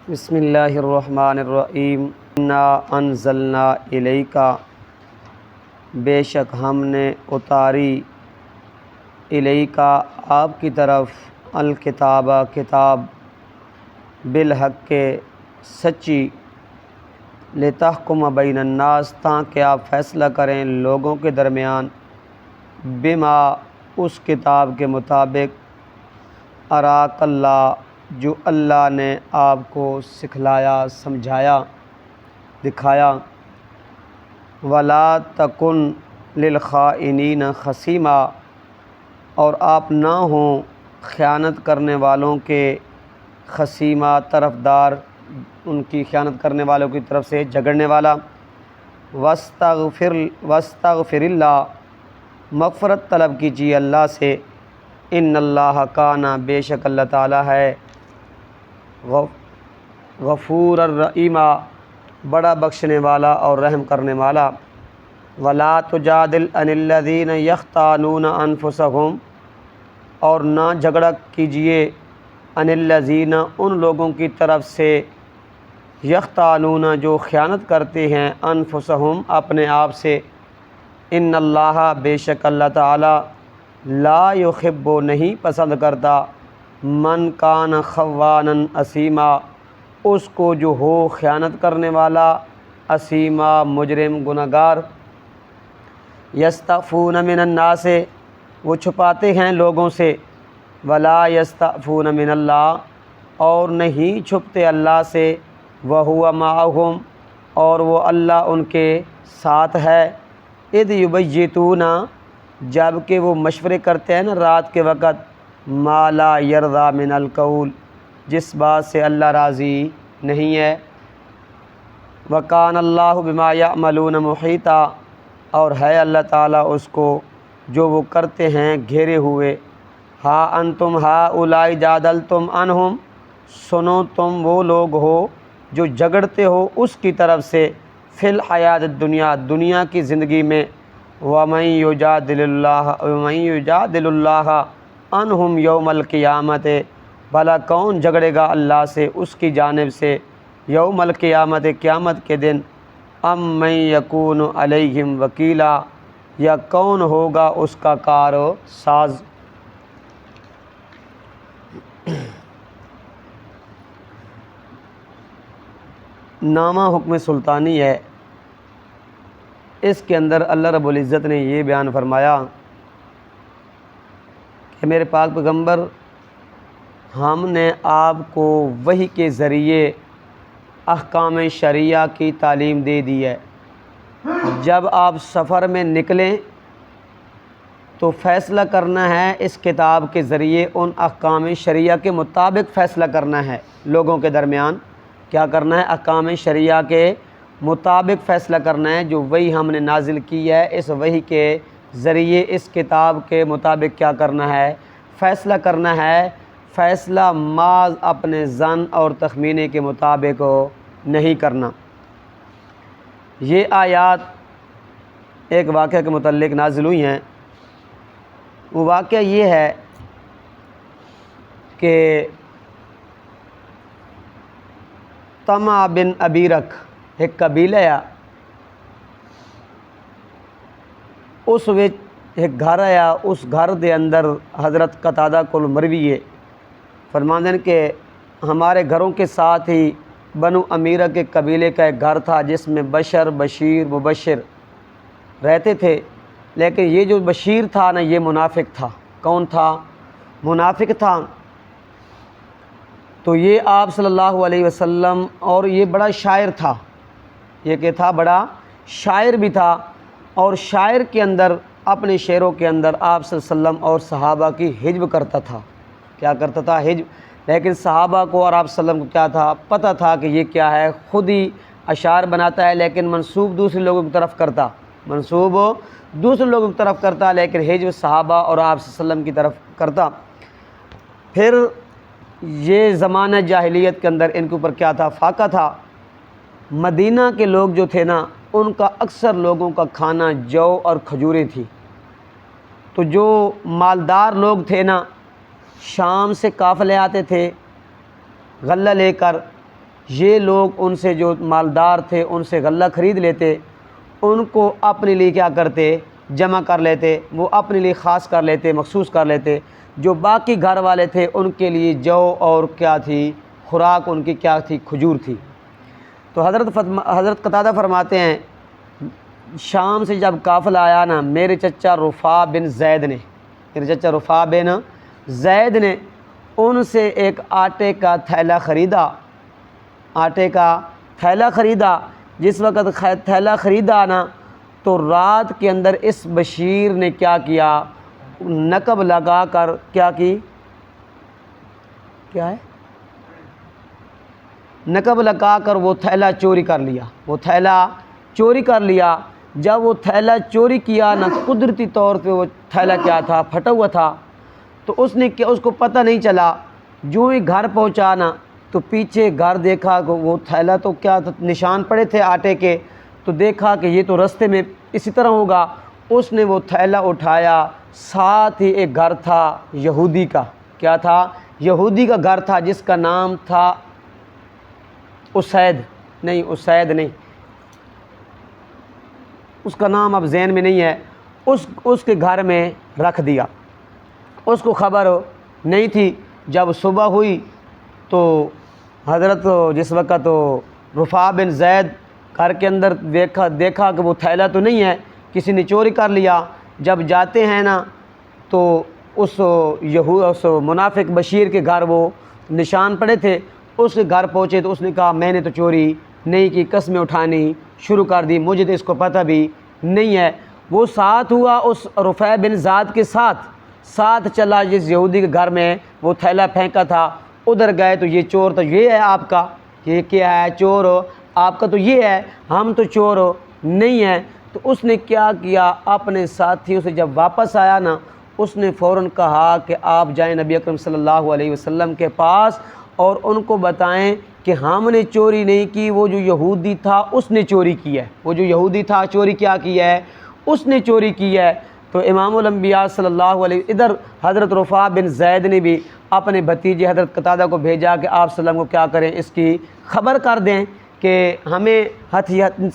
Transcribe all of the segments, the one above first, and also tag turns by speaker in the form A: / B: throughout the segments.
A: بسم اللہ الرحمن الرحیم انا انزلنا الیکا، بے شک ہم نے اتاری الیکا آپ کی طرف الکتابہ کتاب بالحق کے سچی، لتحکم بین الناس تاکہ آپ فیصلہ کریں لوگوں کے درمیان، بما اس کتاب کے مطابق اراک اللہ جو اللہ نے آپ کو سکھلایا سمجھایا دکھایا، ولا تکن للخائنین خصیما، اور آپ نہ ہوں خیانت کرنے والوں کے خصیمہ طرفدار، ان کی خیانت کرنے والوں کی طرف سے جھگڑنے والا، واستغفر اللہ، مغفرت طلب کیجیے اللہ سے، ان اللہ کان، بے شک اللہ تعالیٰ ہے غفور الرحیم، بڑا بخشنے والا اور رحم کرنے والا، ولا تجادل عن الذین یختانون انفسہم، اور نہ جھگڑا کیجیے عن الذین، ان لوگوں کی طرف سے، یختانون جو خیانت کرتے ہیں، انفسہم اپنے آپ سے، ان اللہ بے شک اللہ تعالی لا یحب نہیں پسند کرتا، من کان خوانا اثیما، اس کو جو ہو خیانت کرنے والا، اثیما مجرم گنہگار، یستعفون من الناس، وہ چھپاتے ہیں لوگوں سے، ولا یستعفون من اللہ، اور نہیں چھپتے اللہ سے، وہو معہم، اور وہ اللہ ان کے ساتھ ہے، اذ یبیتون، جب کہ وہ مشورے کرتے ہیں نا رات کے وقت، ما لا یرضی من القول، جس بات سے اللہ راضی نہیں ہے، وکان اللہ بما یعملون محیطا، اور ہے اللہ تعالیٰ اس کو جو وہ کرتے ہیں گھیرے ہوئے، ہا انتم ہؤلاء جادلتم عنہم، سنو تم وہ لوگ ہو جو جھگڑتے ہو اس کی طرف سے، فی الحیات الدنیا، دنیا کی زندگی میں، ومن یجادل اللہ عنہم یوم القیامت، بھلا کون جھگڑے گا اللہ سے اس کی جانب سے یوم القیامت، قیامت کے دن، ام من یکون علیہم وکیلا، یا کون ہوگا اس کا کار ساز۔ نامہ حکم سلطانی ہے، اس کے اندر اللہ رب العزت نے یہ بیان فرمایا کہ میرے پاک پیغمبر، ہم نے آپ کو وحی کے ذریعے احکام شرعیہ کی تعلیم دے دی ہے، جب آپ سفر میں نکلیں تو فیصلہ کرنا ہے اس کتاب کے ذریعے، ان احکام شرعیہ کے مطابق فیصلہ کرنا ہے لوگوں کے درمیان، کیا کرنا ہے؟ احکام شرعیہ کے مطابق فیصلہ کرنا ہے، جو وحی ہم نے نازل کی ہے، اس وحی کے ذریعے اس کتاب کے مطابق کیا کرنا ہے؟ فیصلہ کرنا ہے، فیصلہ محض اپنے ظن اور تخمینے کے مطابق نہیں کرنا۔ یہ آیات ایک واقعہ کے متعلق نازل ہوئی ہیں، وہ واقعہ یہ ہے کہ طمع بن ابیرک ایک قبیلہ ہے، اس وچ ایک گھر آیا، اس گھر دے اندر حضرت قتادہ کول مروی فرماندے ہیں کہ ہمارے گھروں کے ساتھ ہی بنو امیرہ کے قبیلے کا ایک گھر تھا جس میں بشر، بشیر، مبشر رہتے تھے، لیکن یہ جو بشیر تھا نا یہ منافق تھا۔ کون تھا؟ منافق تھا۔ تو یہ آپ صلی اللہ علیہ وسلم، اور یہ بڑا شاعر تھا، یہ کہ تھا بڑا شاعر بھی تھا، اور شاعر کے اندر اپنے شعروں کے اندر آپ صلی اللہ علیہ وسلم اور صحابہ کی حجب کرتا تھا۔ کیا کرتا تھا؟ حجب۔ لیکن صحابہ کو اور آپ صلی اللہ علیہ وسلم کو کیا تھا؟ پتہ تھا کہ یہ کیا ہے، خود ہی اشعار بناتا ہے لیکن منسوب دوسرے لوگوں کی طرف کرتا، لیکن حجب صحابہ اور آپ صلی اللہ علیہ وسلم کی طرف کرتا۔ پھر یہ زمانہ جاہلیت کے اندر ان کے اوپر کیا تھا؟ فاقہ تھا۔ مدینہ کے لوگ جو تھے نا، ان کا اکثر لوگوں کا کھانا جو اور کھجوریں تھی، تو جو مالدار لوگ تھے نا، شام سے قافلے آتے تھے غلہ لے کر، یہ لوگ ان سے جو مالدار تھے ان سے غلہ خرید لیتے، ان کو اپنے لیے کیا کرتے، جمع کر لیتے، وہ اپنے لیے خاص کر لیتے، مخصوص کر لیتے۔ جو باقی گھر والے تھے ان کے لیے جو اور کیا تھی، خوراک ان کی کیا تھی، کھجور تھی۔ تو حضرت قتادہ فرماتے ہیں شام سے جب قافلہ آیا نا، میرے چچا رفاع بن زید نے ان سے ایک آٹے کا تھیلا خریدا۔ جس وقت تھیلا خریدا نا تو رات کے اندر اس بشیر نے کیا کیا، نقب لگا کر نقب لگا کر وہ تھیلا چوری کر لیا۔ جب وہ تھیلا چوری کیا نا، قدرتی طور پہ وہ تھیلا کیا تھا، پھٹا ہوا تھا۔ تو اس کو پتہ نہیں چلا، جو ہی گھر پہنچا نا تو پیچھے گھر دیکھا کہ وہ تھیلا تو کیا تھا، نشان پڑے تھے آٹے کے، تو دیکھا کہ یہ تو رستے میں اسی طرح ہوگا۔ اس نے وہ تھیلا اٹھایا، ساتھ ہی ایک گھر تھا یہودی کا، کیا تھا، یہودی کا گھر تھا جس کا نام تھا اسید نہیں، اس کا نام اب ذہن میں نہیں ہے، اس کے گھر میں رکھ دیا۔ اس کو خبر نہیں تھی۔ جب صبح ہوئی تو حضرت جس وقت رفاع بن زید گھر کے اندر دیکھا کہ وہ تھیلا تو نہیں ہے، کسی نے چوری کر لیا۔ جب جاتے ہیں نا تو اس منافق بشیر کے گھر وہ نشان پڑے تھے، اس کے گھر پہنچے تو اس نے کہا میں نے تو چوری نہیں کی، قسمیں اٹھانی شروع کر دی، مجھے تو اس کو پتہ بھی نہیں ہے۔ وہ ساتھ ہوا اس رفاع بن زید کے ساتھ چلا جس یہودی کے گھر میں وہ تھیلا پھینکا تھا، ادھر گئے تو یہ چور تو یہ ہے آپ کا، یہ کیا ہے، چور آپ کا تو یہ ہے، ہم تو چور نہیں ہیں۔ تو اس نے کیا کیا، اپنے ساتھیوں سے جب واپس آیا نا، اس نے فوراً کہا کہ آپ جائیں نبی اکرم صلی اللہ علیہ وسلم کے پاس اور ان کو بتائیں کہ ہم نے چوری نہیں کی، وہ جو یہودی تھا اس نے چوری کی ہے، وہ جو یہودی تھا چوری کیا کی ہے، اس نے چوری کی ہے۔ تو امام الانبیاء صلی اللہ علیہ ادھر حضرت رفاع بن زید نے بھی اپنے بھتیجے حضرت قتادہ کو بھیجا کہ آپ صلی اللہ علیہ وسلم کو کیا کریں، اس کی خبر کر دیں کہ ہمیں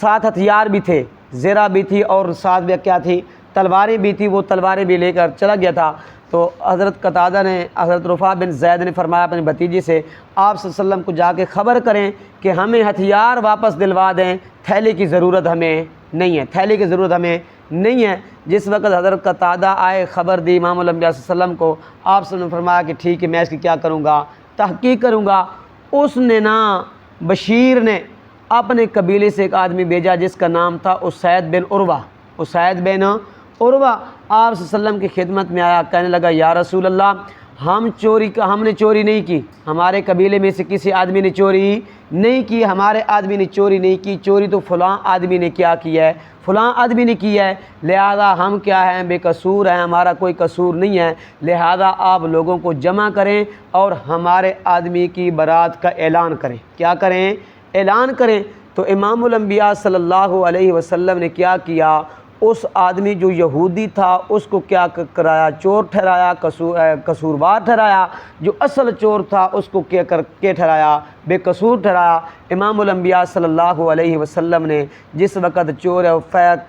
A: ساتھ ہتھیار بھی تھے، زرہ بھی تھی اور ساتھ بھی کیا تھی، تلواریں بھی تھی، وہ تلواریں بھی لے کر چلا گیا تھا۔ تو حضرت قتادہ نے، حضرت رفاع بن زید نے فرمایا اپنے بھتیجے سے آپ صلی اللہ علیہ وسلم کو جا کے خبر کریں کہ ہمیں ہتھیار واپس دلوا دیں، تھیلے کی ضرورت ہمیں نہیں ہے۔ جس وقت حضرت قتادہ آئے، خبر دی امام الانبیاء صلی اللہ علیہ وسلم کو، آپ صلی اللہ علیہ وسلم نے فرمایا کہ ٹھیک ہے میں اس کی کیا کروں گا، تحقیق کروں گا۔ اس نے نا بشیر نے اپنے قبیلے سے ایک آدمی بھیجا جس کا نام تھا اسید بن عروہ۔ آپ صلی اللہ علیہ وسلم کی خدمت میں آیا، کہنے لگا یا رسول اللہ ہم نے چوری نہیں کی، ہمارے قبیلے میں سے کسی آدمی نے چوری نہیں کی، ہمارے آدمی نے چوری نہیں کی، چوری تو فلاں آدمی نے کیا کی ہے، فلاں آدمی نے کی ہے، لہذا ہم کیا ہیں، بے قصور ہیں، ہمارا کوئی قصور نہیں ہے، لہذا آپ لوگوں کو جمع کریں اور ہمارے آدمی کی برات کا اعلان کریں۔ کیا کریں؟ اعلان کریں۔ تو امام الانبیاء صلی اللہ علیہ وسلم نے کیا کیا، اس آدمی جو یہودی تھا اس کو کیا کرایا، چور ٹھہرایا، قصوروار ٹھہرایا، جو اصل چور تھا اس کو کیا ٹھہرایا، بے قصور ٹھہرایا۔ امام الانبیاء صلی اللہ علیہ وسلم نے جس وقت چور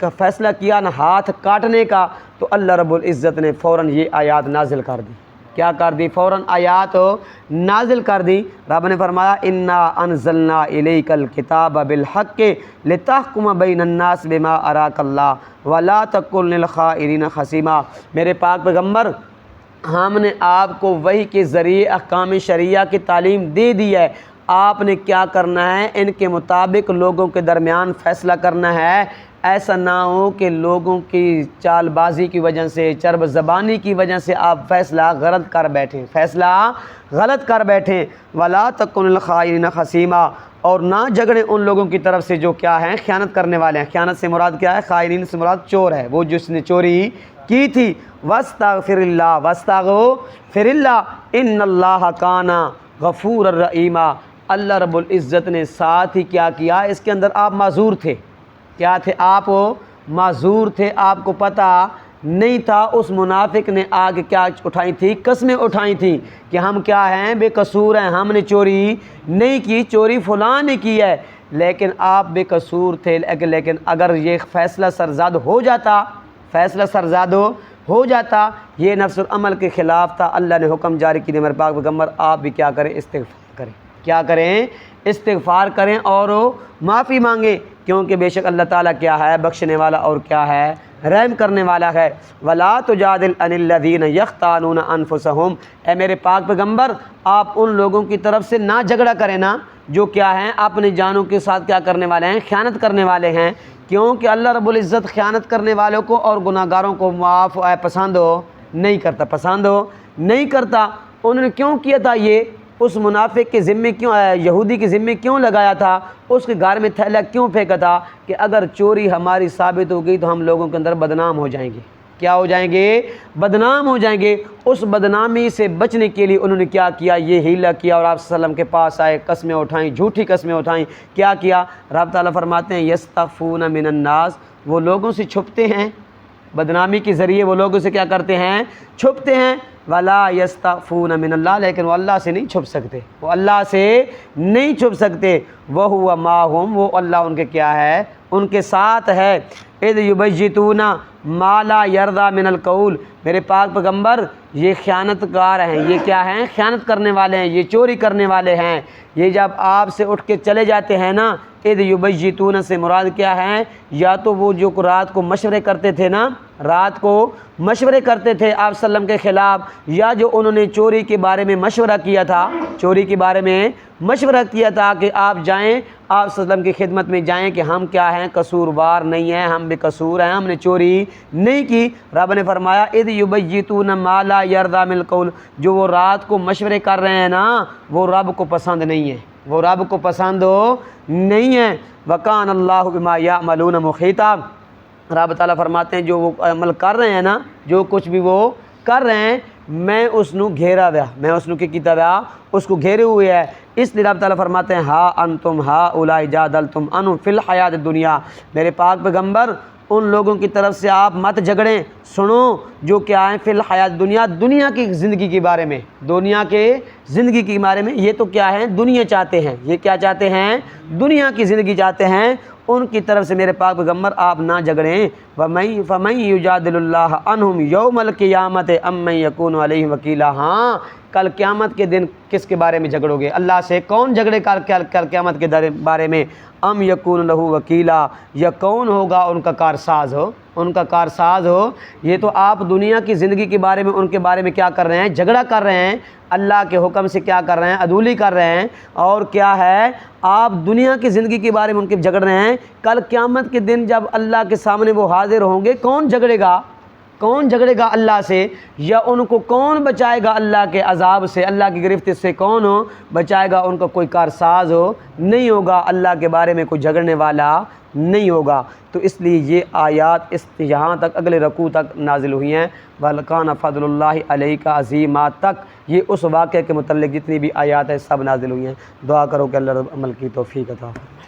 A: کا فیصلہ کیا نا ہاتھ کاٹنے کا، تو اللہ رب العزت نے فوراً یہ آیات نازل کر دی۔ کیا کر دی؟ فوراً آیات نازل کر دی۔ رب نے فرمایا انا انزلنا الیک الکتاب بالحق لتحکم بین الناس بما اراک اللہ ولا تکن للخائنین خصیما۔ میرے پاک پیغمبر، ہم نے آپ کو وحی کے ذریعے احکام شرعیہ کی تعلیم دے دی ہے، آپ نے کیا کرنا ہے، ان کے مطابق لوگوں کے درمیان فیصلہ کرنا ہے۔ ایسا نہ ہو کہ لوگوں کی چال بازی کی وجہ سے، چرب زبانی کی وجہ سے آپ فیصلہ غلط کر بیٹھیں۔ ولا تکن للخائنین خصیما، اور نہ جھگڑیں ان لوگوں کی طرف سے جو کیا ہیں، خیانت کرنے والے ہیں۔ خیانت سے مراد کیا ہے؟ خائنین سے مراد چور ہے، وہ جس نے چوری کی تھی۔ واستغفر اللہ ان اللہ کان غفورا رحیما۔ اللہ رب العزت نے ساتھ ہی کیا کیا، اس کے اندر آپ معذور تھے۔ کیا تھے؟ آپ معذور تھے، آپ کو پتہ نہیں تھا، اس منافق نے آگے کیا اٹھائی تھی؟ قسمیں اٹھائی تھیں کہ ہم کیا ہیں؟ بے قصور ہیں، ہم نے چوری نہیں کی، چوری فلاں نے کی ہے، لیکن آپ بے قصور تھے۔ لیکن اگر یہ فیصلہ سرزاد ہو جاتا، فیصلہ سرزاد ہو جاتا، یہ نفس العمل کے خلاف تھا، اللہ نے حکم جاری کی میرے پاک پیغمبر آپ بھی کیا کریں؟ استغفار کریں۔ کیا کریں؟ استغفار کریں اور معافی مانگیں، کیونکہ بے شک اللہ تعالیٰ کیا ہے؟ بخشنے والا اور کیا ہے؟ رحم کرنے والا ہے۔ وَلَا تُجَادِلْ عَنِ الَّذِينَ يَخْتَانُونَ أَنفُسَهُمْ، اے میرے پاک پیغمبر آپ ان لوگوں کی طرف سے نہ جھگڑا کریں نا جو کیا ہیں؟ اپنی جانوں کے ساتھ کیا کرنے والے ہیں؟ خیانت کرنے والے ہیں، کیونکہ اللہ رب العزت خیانت کرنے والوں کو اور گناہ گاروں کو معاف پسند نہیں کرتا، پسند نہیں کرتا۔ انہوں نے کیوں کیا تھا یہ؟ اس منافق کے ذمے کیوں، یہودی کے ذمے کیوں لگایا تھا؟ اس کے گھر میں تھیلا کیوں پھینکا تھا؟ کہ اگر چوری ہماری ثابت ہو گئی تو ہم لوگوں کے اندر بدنام ہو جائیں گے۔ کیا ہو جائیں گے؟ بدنام ہو جائیں گے۔ اس بدنامی سے بچنے کے لیے انہوں نے کیا کیا؟ یہ ہیلا کیا اور آپ صلی اللہ علیہ وسلم کے پاس آئے، قسمیں اٹھائیں، جھوٹی قسمیں اٹھائیں۔ کیا کیا؟ رب تعالیٰ فرماتے ہیں یستخفون من الناس، وہ لوگوں سے چھپتے ہیں، بدنامی کے ذریعے وہ لوگوں سے کیا کرتے ہیں؟ چھپتے ہیں۔ ولا یستخفون من اللہ، لیکن وہ اللہ سے نہیں چھپ سکتے، وہ اللہ سے نہیں چھپ سکتے۔ وہو معہم، وہ اللہ ان کے کیا ہے؟ ان کے ساتھ ہے۔ اذ یبیتون ما لا یرضی من القول، میرے پاک پیغمبر یہ خیانت کار ہیں، یہ کیا ہیں؟ خیانت کرنے والے ہیں، یہ چوری کرنے والے ہیں۔ یہ جب آپ سے اٹھ کے چلے جاتے ہیں نا، اذ یبیتون سے مراد کیا ہے؟ یا تو وہ جو رات کو مشورے کرتے تھے نا، رات کو مشورے کرتے تھے آپ صلی اللہ علیہ وسلم کے خلاف، یا جو انہوں نے چوری کے بارے میں مشورہ کیا تھا، چوری کے بارے میں مشورہ کیا تھا کہ آپ جائیں، آپ صلی اللہ علیہ وسلم کی خدمت میں جائیں کہ ہم کیا ہیں؟ قصوروار نہیں ہیں، ہم بے قصور ہیں، ہم نے چوری نہیں کی۔ رب نے فرمایا اذ یبیتون ما لا یرضی من القول، جو وہ رات کو مشورے کر رہے ہیں نا، وہ رب کو پسند نہیں ہے، وہ رب کو پسند نہیں ہے۔ وکان اللہ بما یعملون محیطا، رب تعالیٰ فرماتے ہیں جو وہ عمل کر رہے ہیں نا، جو کچھ بھی وہ کر رہے ہیں، میں اس نو گھیرا ہوا، میں اس نو کی کیتا ہوا، اس کو گھیرے ہوئے ہے۔ اس لیے رب تعالیٰ فرماتے ہیں ہا انتم ہا اولائی جادلتم عنہم فی الحیات الدنیا، میرے پاک پیغمبر ان لوگوں کی طرف سے آپ مت جھگڑیں، سنو جو کیا ہیں؟ فی الحیات دنیا، دنیا کی زندگی کے بارے میں، دنیا کے زندگی کے بارے میں۔ یہ تو کیا ہے؟ دنیا چاہتے ہیں، یہ کیا چاہتے ہیں؟ دنیا کی زندگی چاہتے ہیں، ان کی طرف سے میرے پاک پیغمبر آپ نہ جھگڑیں۔ فَمَن يُجَادِلُ اللَّهَ عَنْهُمْ يَوْمَ الْقِيَامَةِ أَمَّن يَكُونُ عَلَيْهِمْ وَكِيلًا، ہاں کل قیامت کے دن کس کے بارے میں جھگڑو گے؟ اللہ سے کون جھگڑے کل قیامت کے بارے میں؟ ام یکون لہو وکیلا، یا کون ہوگا ان کا کارساز ہو، ان کا کارساز ہو۔ یہ تو آپ دنیا کی زندگی کے بارے میں، ان کے بارے میں کیا کر رہے ہیں؟ جھگڑا کر رہے ہیں، اللہ کے حکم سے کیا کر رہے ہیں؟ عدولی کر رہے ہیں، اور کیا ہے؟ آپ دنیا کی زندگی کے بارے میں ان کے جھگڑ رہے ہیں۔ کل قیامت کے دن جب اللہ کے سامنے وہ حاضر ہوں گے، کون جھگڑے گا؟ کون جھگڑے گا اللہ سے؟ یا ان کو کون بچائے گا اللہ کے عذاب سے، اللہ کی گرفت سے کون بچائے گا؟ ان کا کوئی کارساز نہیں ہوگا، اللہ کے بارے میں کوئی جھگڑنے والا نہیں ہوگا۔ تو اس لیے یہ آیات یہاں تک اگلے رکوع تک نازل ہوئی ہیں، وَلَكَانَ فَضْلُ اللَّهِ عَلَيْكَ عَظِيمًا تک، یہ اس واقعے کے متعلق جتنی بھی آیات ہیں سب نازل ہوئی ہیں۔ دعا کرو کہ اللہ رب عمل کی توفیق عطا فرمائے۔